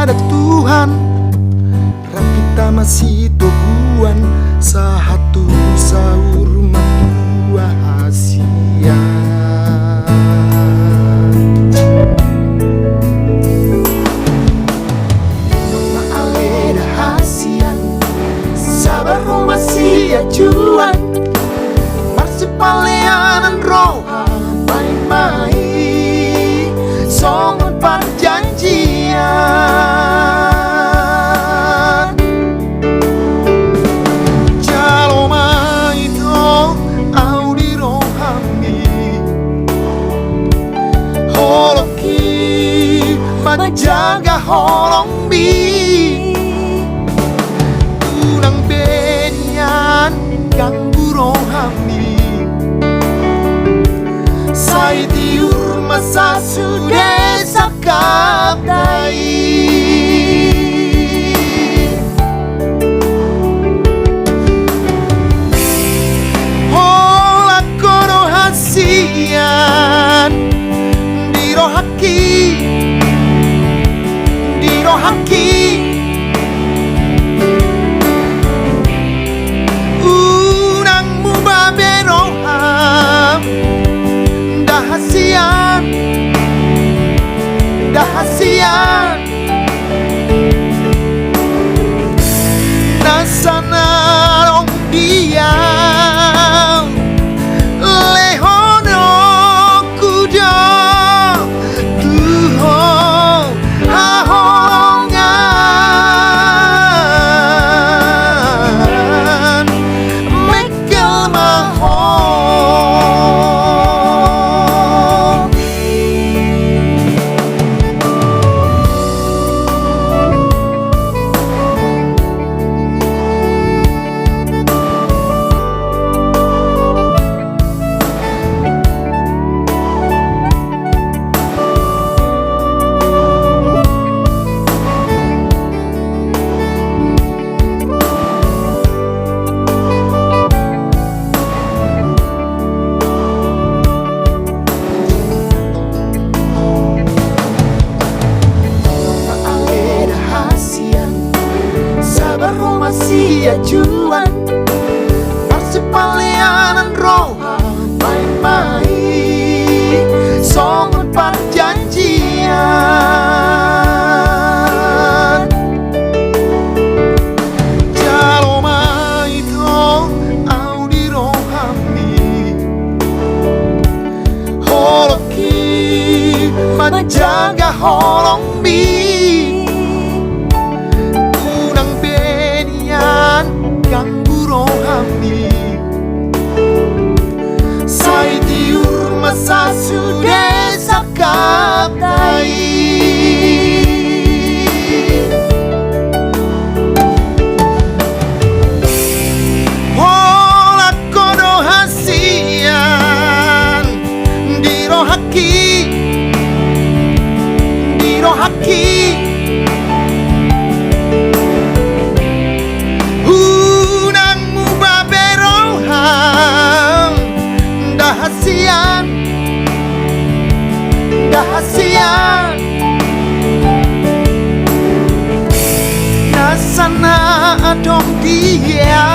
ada Tuhan, rapita masih toguan sahatu sahur matua hasia. Nona aleda hasian, sabar masih ajuan, marsipaleanan roha main-main, songon perjanjian. Jalo maito audi rohami, holoki menjaga holong bi, unang benian ganggu rohami. Sai diur masa sudah sakap dai, hola kono hasian dirohaki unang mubabe roham dahasian nasana rong diam lehono kudo tuho hahongan mekel mahon. Masih ajuan, marsipaleanan roha main-main, songon perjanjian. Jalo maito audi rohami, holoki menjaga holong bi, ganggu rohami. Sai diur masa sudah sakap dai, hola kono hasian dirohaki dahasian nasana adong dia